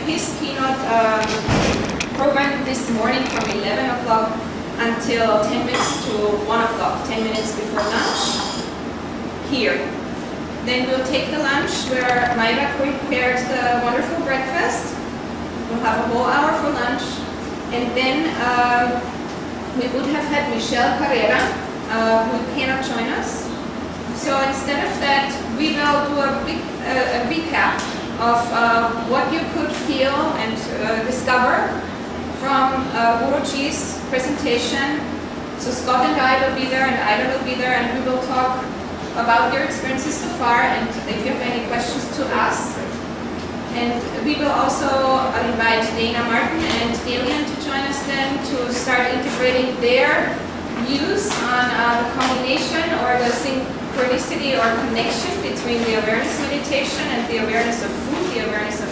his keynote program this morning from 11 o'clock until 10 minutes to 1 o'clock, 10 minutes before lunch, here. Then we'll take the lunch where Mayra prepared the wonderful breakfast. We'll have a whole hour for lunch. And then we would have had Michelle Carrera, who cannot join us. So instead of that, we will do a recap of what you could feel and discover from Guruji's presentation. So Scott and I will be there, and Ida will be there, and we will talk about your experiences so far, and if you have any questions to ask. And we will also invite Dana Martin and Dalian to join us then to start integrating their views on the combination or the synchronicity or connection between the awareness meditation and the awareness of food, the awareness of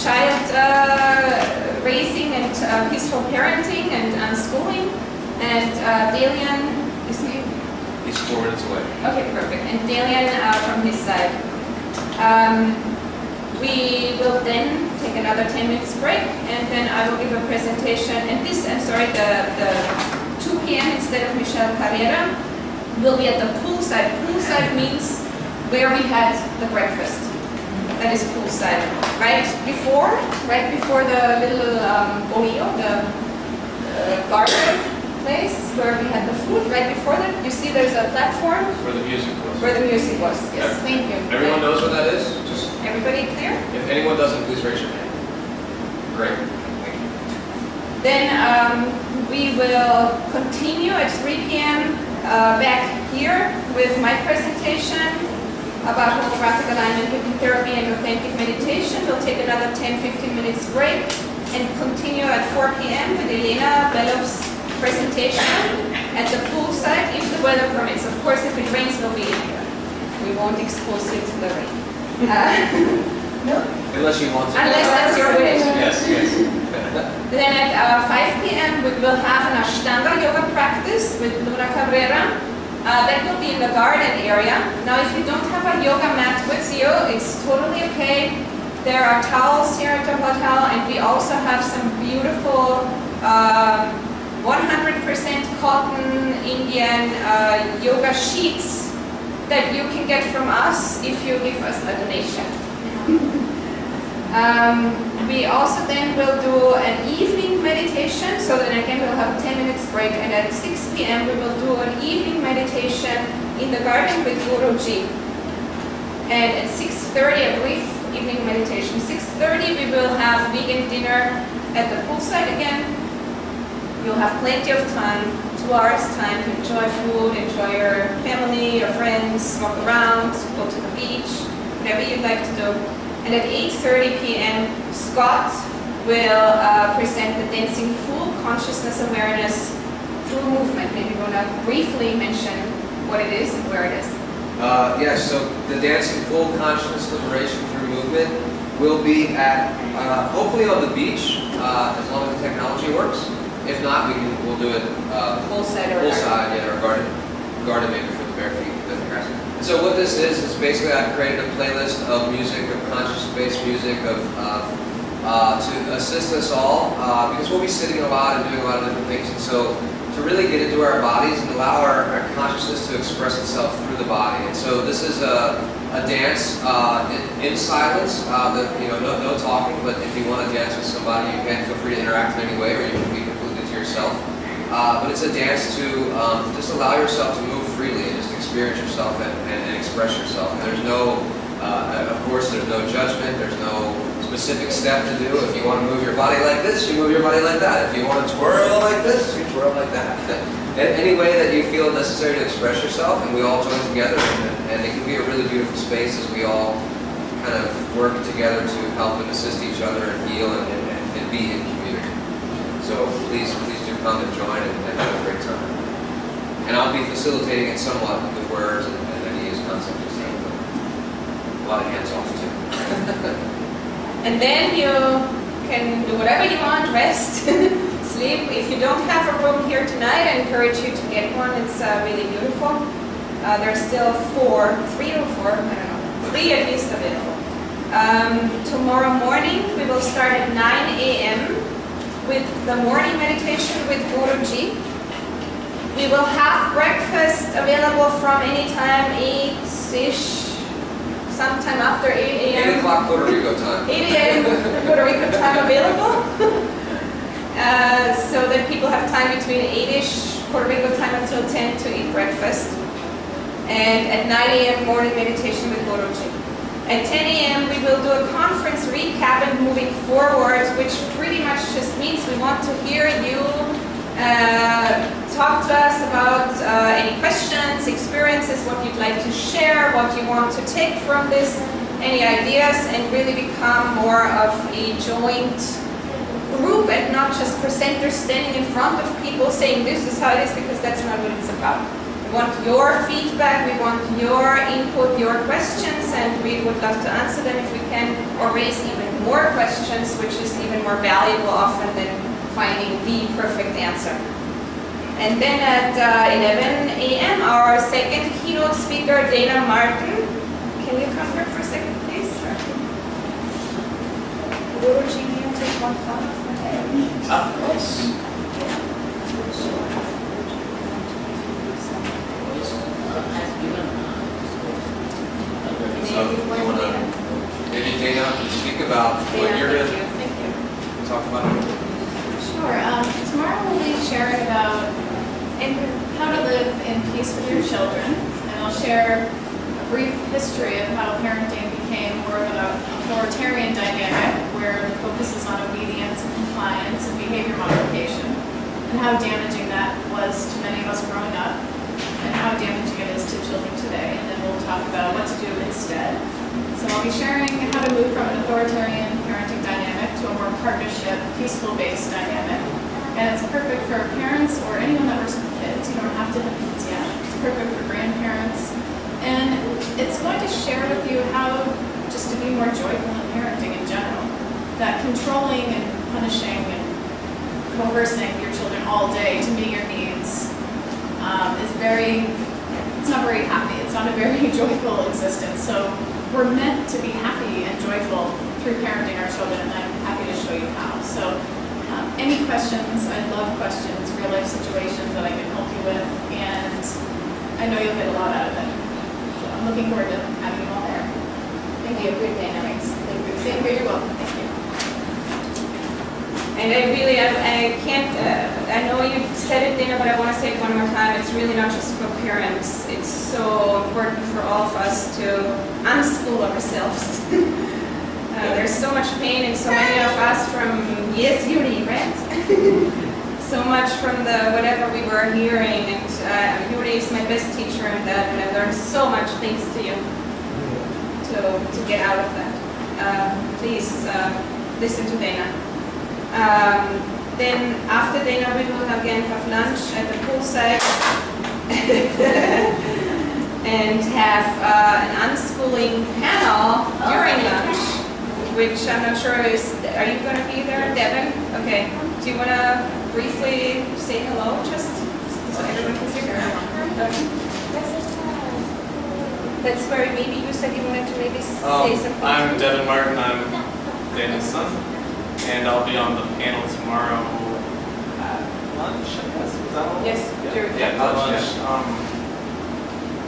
child raising and peaceful parenting and unschooling. And Dalian, his name? He's 4 minutes away. Okay, perfect. And Dalian from his side. We will then take another 10 minutes break, and then I will give a presentation. And this, I'm sorry, the 2 p.m. instead of Michelle Carrera will be at the poolside. Poolside means where we had the breakfast. That is poolside. Right before the little bohio, the garden place where we had the food. Right before that, you see there's a platform. Where the music was. Where the music was. Yes, thank you. Everyone knows what that is? Just everybody clear? if anyone doesn't, please raise your hand. Great. Thank you. Then we will continue at 3 p.m. Back here with my presentation about holographic alignment, hypnotherapy, and authentic meditation. We'll take another 10-15 minutes break and continue at 4 p.m. with Elena Belov's presentation at the poolside if the weather permits. Of course, if it rains, we'll be in here. We won't expose you to the rain. No? Unless you want to. Unless that's your wish. Yes, yes. Then at 5 p.m. we will have an Ashtanga yoga practice with Luna Cabrera. That will be in the garden area. Now, if you don't have a yoga mat with you, it's totally okay. There are towels here at the hotel, and we also have some beautiful 100% cotton Indian yoga sheets that you can get from us if you give us a donation. We also then will do an evening meditation, so then again we'll have a 10 minutes break, and at 6 p.m. we will do an evening meditation in the garden with Guruji. And at 6:30, I believe, evening meditation. 6:30 we will have vegan dinner at the poolside again. You'll have plenty of time, 2 hours time to enjoy food, enjoy your family, your friends, walk around, go to the beach, whatever you'd like to do. And at 8:30 p.m. Scott will present the dancing full consciousness awareness through movement. Maybe you want to briefly mention what it is and where it is. Yes, so the dancing full consciousness liberation through movement will be at, hopefully on the beach, as long as the technology works. If not, we'll do it Poolside or garden maybe for the bare feet. So what this is basically I've created a playlist of music, of conscious-based music, to assist us all, because we'll be sitting a lot and doing a lot of different things, and so to really get into our bodies and allow our consciousness to express itself through the body. And so this is a dance in silence, no talking, but if you want to dance with somebody, you can feel free to interact in any way, or you can be completely to yourself. But it's a dance to just allow yourself to move freely and just experience yourself and express yourself. And there's no, of course, there's no judgment, there's no specific step to do. If you want to move your body like this, you move your body like that. If you want to twirl like this, you twirl like that. Any way that you feel necessary to express yourself, and we all join together, and it can be a really beautiful space as we all kind of work together to help and assist each other and heal and be in community. So please do come and join and have a great time. And I'll be facilitating it somewhat with words and ideas, concepts, and a lot of hands off too. And then you can do whatever you want, rest, sleep. If you don't have a room here tonight, I encourage you to get one. It's really beautiful. There's still 3 or 4, I don't know, 3 at least available. Tomorrow morning we will start at 9 a.m. with the morning meditation with Guruji. We will have breakfast available from any time, 8-ish, sometime after 8 a.m. 8 o'clock Puerto Rico time. 8 a.m. Puerto Rico time available. So that people have time between 8-ish Puerto Rico time until 10 to eat breakfast. And at 9 a.m. morning meditation with Guruji. At 10 a.m. we will do a conference recap and moving forward, which pretty much just means we want to hear you talk to us about any questions, experiences, what you'd like to share, what you want to take from this, any ideas, and really become more of a joint group and not just presenters standing in front of people saying this is how it is, because that's not what it's about. We want your feedback, we want your input, your questions, and we would love to answer them if we can, or raise even more questions, which is even more valuable often than finding the perfect answer. And then at 11 a.m. our second keynote speaker, Dana Martin. Can you come here for a second, please? Guruji, can you take one photo for him? Maybe Dana, speak about what you're going to talk about. Sure. Tomorrow we'll be sharing about how to live in peace with your children, and I'll share a brief history of how parenting became more of an authoritarian dynamic, where the focus is on obedience and compliance and behavior modification, and how damaging that was to many of us growing up, and how damaging it is to children today. And then we'll talk about what to do instead. So I'll be sharing how to move from an authoritarian parenting dynamic to a more partnership, peaceful-based dynamic. And it's perfect for parents or anyone that works with kids. You don't have to have kids yet. It's perfect for grandparents. And it's going to share with you how just to be more joyful in parenting in general. That controlling and punishing and coercing your children all day to meet your needs it's not very happy. It's not a very joyful existence. So we're meant to be happy and joyful through parenting our children, and I'm happy to show you how. So any questions, I love questions, real life situations that I can help you with, and I know you'll get a lot out of it. So I'm looking forward to having you all there. Thank you. Good dynamics. Thank you. Thank you. You're welcome. Thank you. And I really, I can't, I know you said it, Dana, but I want to say it one more time. It's really not just for parents. It's so important for all of us to unschool ourselves. There's so much pain in so many of us from, yes, Yuri, right? So much from the whatever we were hearing. And Yuri is my best teacher in that, and I learned so much things to you to get out of that. Please listen to Dana. Then after Dana we will again have lunch at the poolside and have an unschooling panel during lunch, which I'm not sure is, are you going to be there, Devin? Okay. Do you want to briefly say hello, just so everyone can see her? That's where maybe you said you wanted to maybe say something. I'm Devin Martin, I'm Dana's son. And I'll be on the panel tomorrow at lunch, I guess. Is that what? Yes, sure. Yeah, at lunch.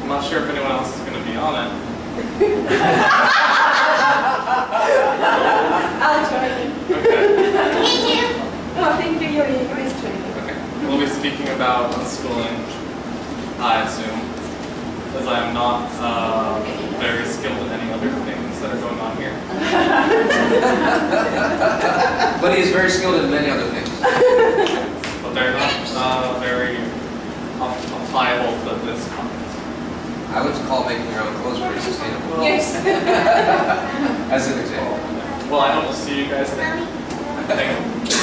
I'm not sure if anyone else is going to be on it. I'll join you. Okay. Oh, thank you, Yuri. Yuri's joining. Okay. We'll be speaking about unschooling, I assume, because I am not very skilled in any other things that are going on here. But he is very skilled in many other things. But they're not very applicable to this conference. I would call making your own clothes pretty sustainable. Yes. As an example. Well, I hope to see you guys there. Thank you.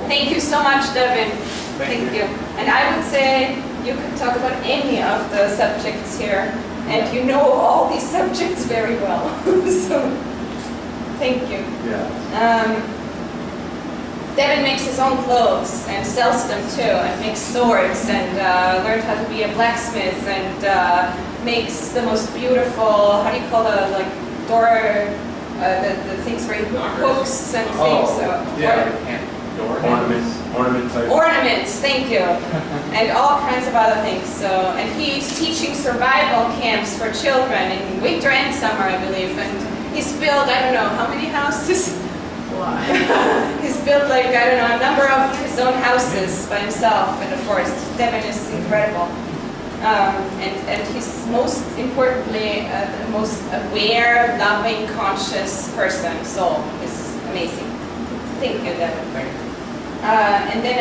Thank you so much, Devin. Thank you. And I would say you could talk about any of the subjects here, and you know all these subjects very well. So, thank you. Yeah. Devin makes his own clothes and sells them too, and makes swords, and learned how to be a blacksmith, and makes the most beautiful, how do you call the, like, door the things where you put Knockers. hooks and things. So Ornament type. ornaments, thank you, and all kinds of other things. So, and he's teaching survival camps for children in winter and summer, I believe. And he's built, I don't know how many houses. He's built like, I don't know, a number of his own houses by himself in the forest. Devin is incredible. And he's most importantly the most aware, loving, conscious person. So it's amazing. Thank you, Devin. Thank you. And then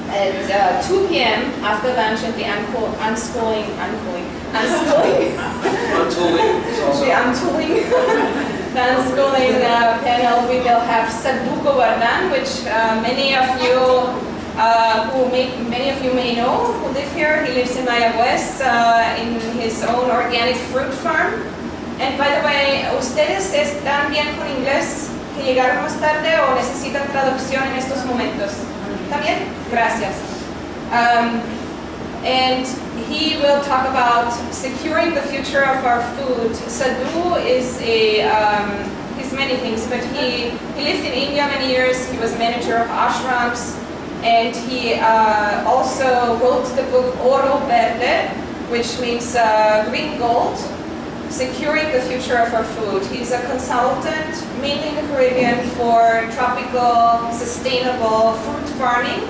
at 2 p.m. after lunch at the untooling panel, we will have Sadhu Govardhan, which many of you may know who live here. He lives in Mayagüez in his own organic fruit farm. And by the way, ¿ustedes están bien con inglés? ¿Que llegaron más tarde o necesitan traducción en estos momentos? ¿Está bien? Gracias. And he will talk about securing the future of our food. Sadhu is he's many things, but he lived in India many years. He was manager of ashrams, and he also wrote the book Oro Verde, which means green gold, securing the future of our food. He's a consultant, mainly in the Caribbean, for tropical, sustainable fruit farming.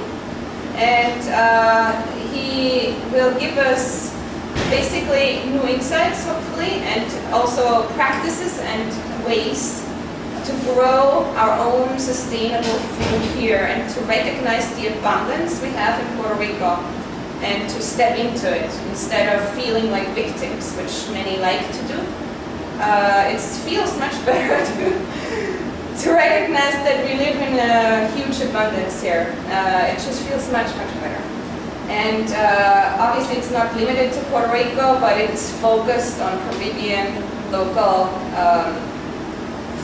And he will give us basically new insights, hopefully, and also practices and ways to grow our own sustainable food here and to recognize the abundance we have in Puerto Rico and to step into it instead of feeling like victims, which many like to do. It feels much better to recognize that we live in a huge abundance here. It just feels much, much better. And obviously it's not limited to Puerto Rico, but it's focused on Caribbean local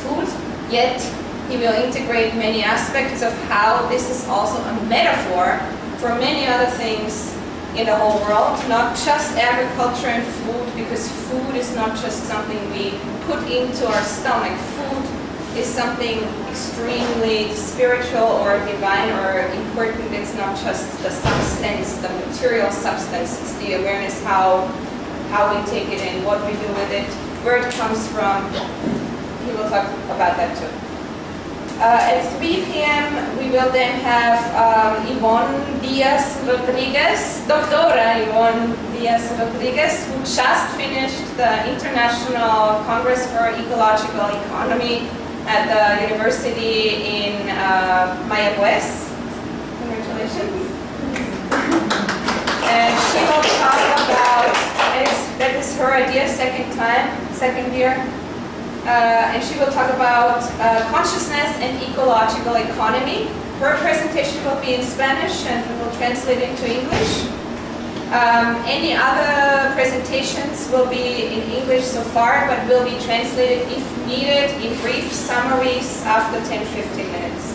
food. Yet he will integrate many aspects of how this is also a metaphor for many other things in the whole world, not just agriculture and food, because food is not just something we put into our stomach. Food is something extremely spiritual or divine or important. It's not just the substance, the material substance. It's the awareness how we take it in, what we do with it, where it comes from. He will talk about that too. At 3 p.m. we will then have Yvonne Diaz-Rodriguez, Doctora Yvonne Diaz-Rodriguez, who just finished the International Congress for Ecological Economy at the university in Mayagüez. Congratulations. And she will talk about, that is her idea, second year. And she will talk about consciousness and ecological economy. Her presentation will be in Spanish and we will translate into English. Any other presentations will be in English so far, but will be translated if needed in brief summaries after 10-15 minutes.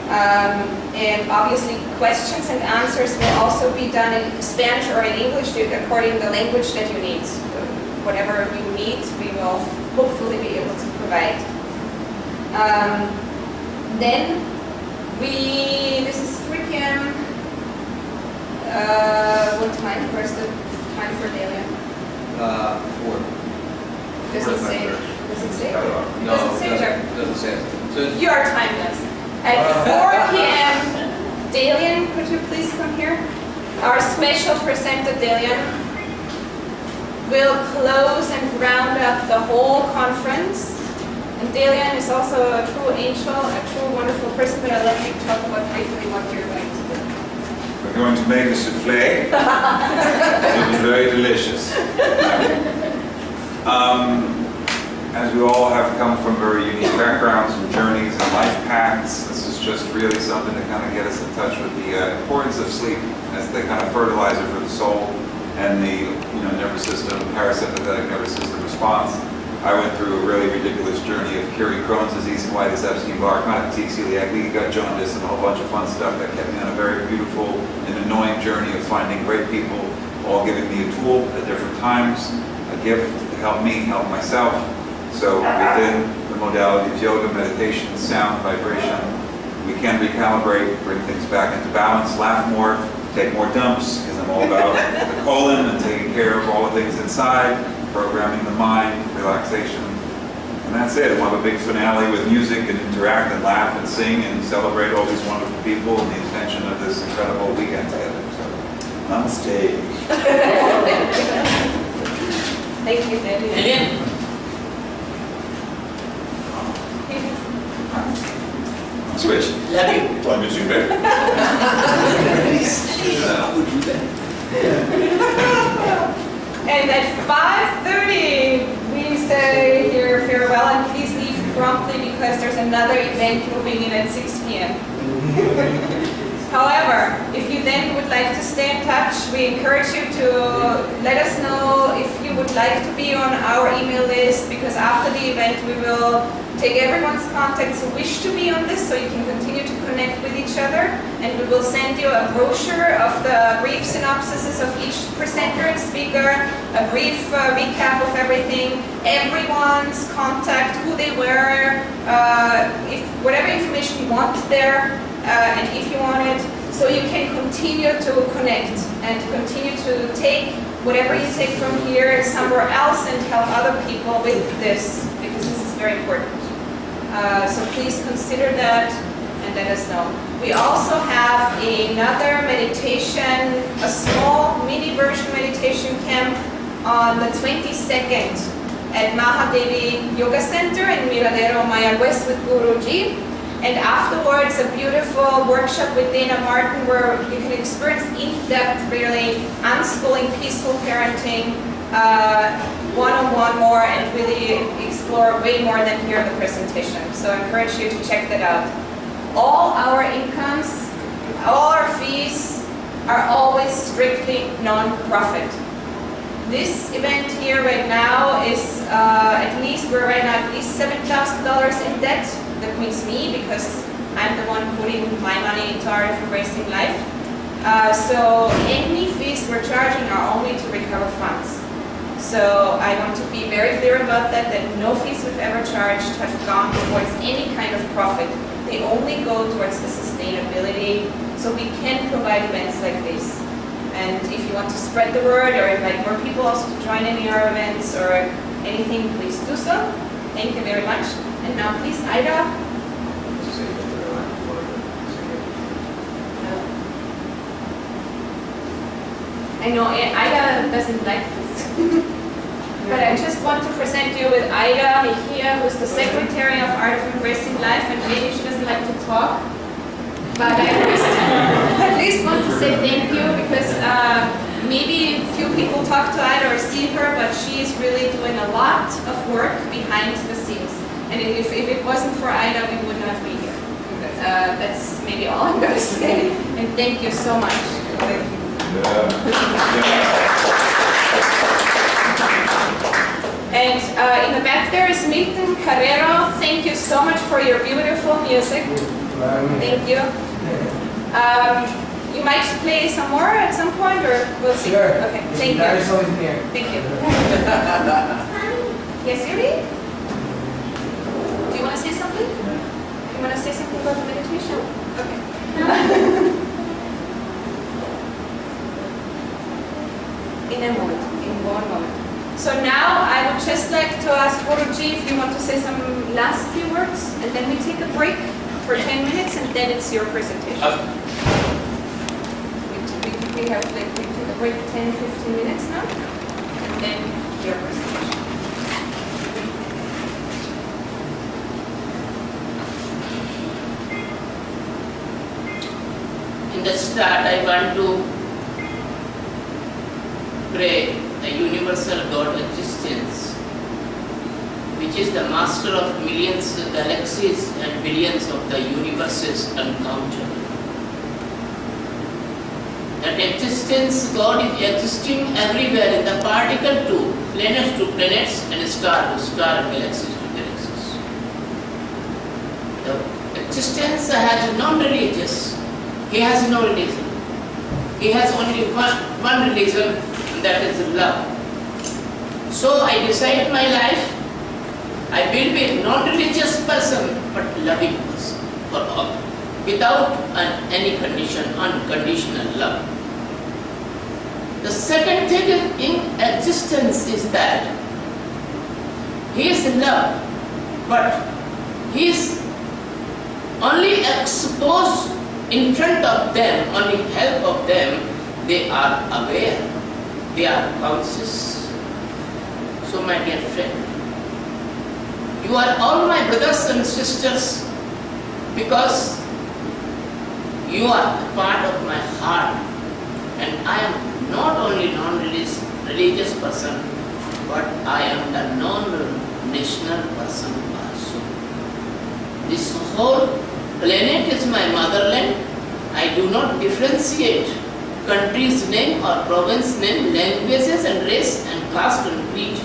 And obviously questions and answers will also be done in Spanish or in English according to the language that you need. Whatever you need, we will hopefully be able to provide. Then this is 3 p.m. What time? Where's the time for Delia? 4. Does it say? Does it say? No, Does it say? it doesn't say it. So Your time does. At 4 p.m., Dalian, could you please come here? Our special presenter, Dalian, will close and round up the whole conference. And Dalian is also a true angel, a true wonderful person, but I'll let you talk about briefly what you're going to do. We're going to make a souffle. It'll be very delicious. As we all have come from very unique backgrounds and journeys and life paths, this is just really something to kind of get us in touch with the importance of sleep as the kind of fertilizer for the soul and the nervous system, parasympathetic nervous system response. I went through a really ridiculous journey of curing Crohn's disease, colitis, Epstein-Barr, chronic fatigue, celiac, leaky gut jaundice, and a whole bunch of fun stuff that kept me on a very beautiful and annoying journey of finding great people, all giving me a tool at different times, a gift to help me help myself, So within the modality of yoga, meditation, sound, vibration, we can recalibrate, bring things back into balance, laugh more, take more dumps, because I'm all about the colon and taking care of all the things inside, programming the mind, relaxation. And that's it. We'll have a big finale with music and interact and laugh and sing and celebrate all these wonderful people and the intention of this incredible weekend together. So, namaste. Thank you, David. Switch. Love you. Plug it you back. And at 5:30, we say your farewell, and please leave promptly because there's another event moving in at 6 p.m. However, if you then would like to stay in touch, we encourage you to let us know if you would like to be on our email list, because after the event we will take everyone's contacts who wish to be on this so you can continue to connect with each other, and we will send you a brochure of the brief synopsises of each presenter and speaker, a brief recap of everything, everyone's contact, who they were, if whatever information you want there, and if you want it, so you can continue to connect and continue to take whatever you take from here somewhere else and help other people with this, because this is very important. So please consider that and let us know. We also have another meditation, a small mini version meditation camp on the 22nd at Mahadevi Yoga Center in Miradero, Maya West with Guruji. And afterwards, a beautiful workshop with Dana Martin where you can experience in-depth, really unschooling, peaceful parenting, one-on-one more, and really explore way more than here in the presentation. So I encourage you to check that out. All our incomes, all our fees are always strictly non-profit. This event here right now is we're right now at least $7,000 in debt. That means me, because I'm the one putting my money into Art of Embracing Life. So any fees we're charging are only to recover funds. So I want to be very clear about that no fees we've ever charged have gone towards any kind of profit. They only go towards the sustainability, so we can provide events like this. And if you want to spread the word or invite more people also to join any of our events or anything, please do so. Thank you very much. And now please, Ida. I know Ida doesn't like this. But I just want to present you with Ida Mejia, who's the Secretary of Art of Embracing Life, and maybe she doesn't like to talk. But I at least want to say thank you, because maybe few people talk to Ida or see her, but she is really doing a lot of work behind the scenes. And if it wasn't for Ida, we would not be here. That's maybe all I'm going to say. And thank you so much. And in the back there is Milton Carrero. Thank you so much for your beautiful music. Thank you. You might play some more at some point, or we'll see. Sure. Okay, thank That is you. always here. Thank you. Yes, Yuri? Do you want to say something? You want to say something about the meditation? Okay. In a moment, in one moment. So now I would just like to ask Guruji if you want to say some last few words, and then we take a break for 10 minutes, and then it's your presentation. We have like we take a break 10-15 minutes now, and then your presentation. In the start, I want to pray the universal God existence, which is the master of millions of galaxies and billions of the universes uncountable. That existence, God is existing everywhere, in the particle to planets, and star to star, galaxies to galaxies. The existence has non-religious. He has no religion. He has only one religion, and that is love. So I decide my life I will be a non-religious person, but loving person for all, without any condition, unconditional love. The second thing in existence is that he is love, but he is only exposed in front of them, only help of them, they are aware, they are conscious. So my dear friend, you are all my brothers and sisters because you are a part of my heart, and I am not only non-religious person, but I am the non-national person also. This whole planet is my motherland. I do not differentiate country's name or province name, languages and race and caste and creed.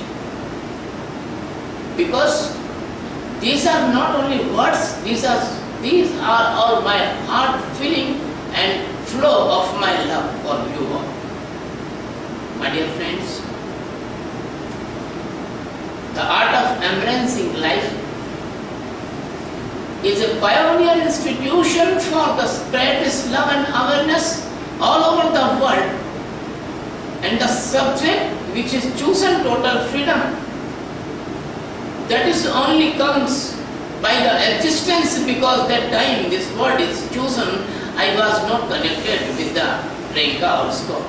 Because these are not only words, these are all my heart feeling and flow of my love for you all. My dear friends, the art of embracing life is a pioneer institution for the spread this love and awareness all over the world, and the subject which is chosen total freedom, that is only comes by the existence, because that time this word is chosen, I was not connected with the franka or Scott.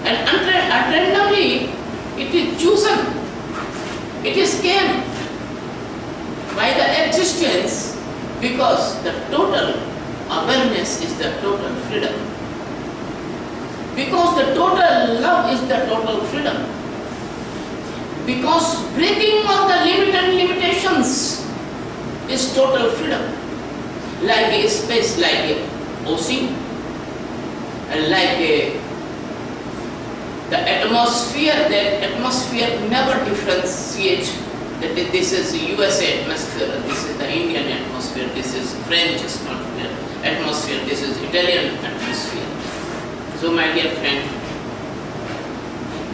And randomly it is chosen, it is came by the existence, because the total awareness is the total freedom. Because the total love is the total freedom. Because breaking of the limit and limitations is total freedom. Like a space, like a ocean, and like the atmosphere, that atmosphere never differentiates that this is USA atmosphere, this is the Indian atmosphere, this is French atmosphere, this is Italian atmosphere. So my dear friend,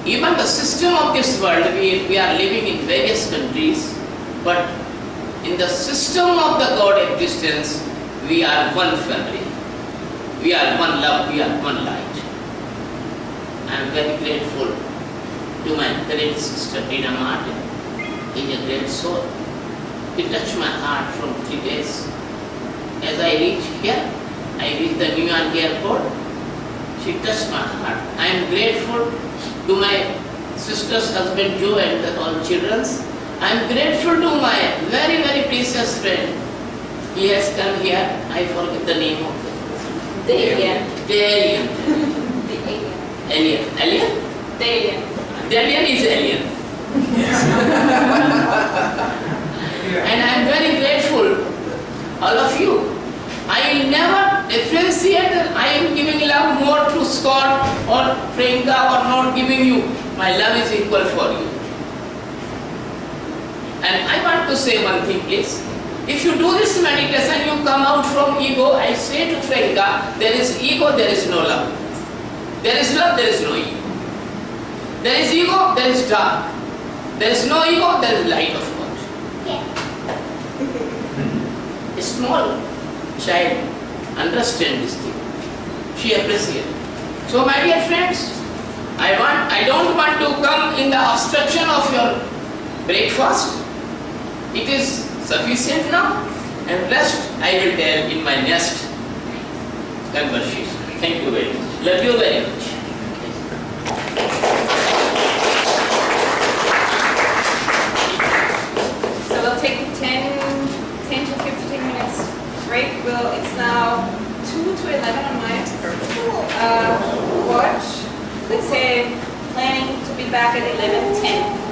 even the system of this world, we are living in various countries, but in the system of the God existence, we are one family, we are one love, we are one light. I am very grateful to my great sister Dina Martin. He is a great soul. He touched my heart from 3 days. As I reached here, I reached the New York airport. She touched my heart. I am grateful to my sister's husband Joe and all children. I am grateful to my very, very precious friend. He has come here. I forget the name of him. The alien. The alien. The alien. Alien. Alien? The alien. The alien is alien. And I am very grateful, all of you. I will never differentiate that I am giving love more to Scott or Franka or not giving you. My love is equal for you. And I want to say one thing, please. If you do this meditation, you come out from ego. I say to Franka, there is ego, there is no love. There is love, there is no ego. There is ego, there is dark. There is no ego, there is light of God. A small child understands this thing. She appreciates. So my dear friends, I don't want to come in the obstruction of your breakfast. It is sufficient now, and rest I will tell in my next conversation. Thank you very much. Love you very much. So we'll take 10 to 15 minutes break. It's now 2 to 11 on my watch. Let's say planning to be back at 11:10.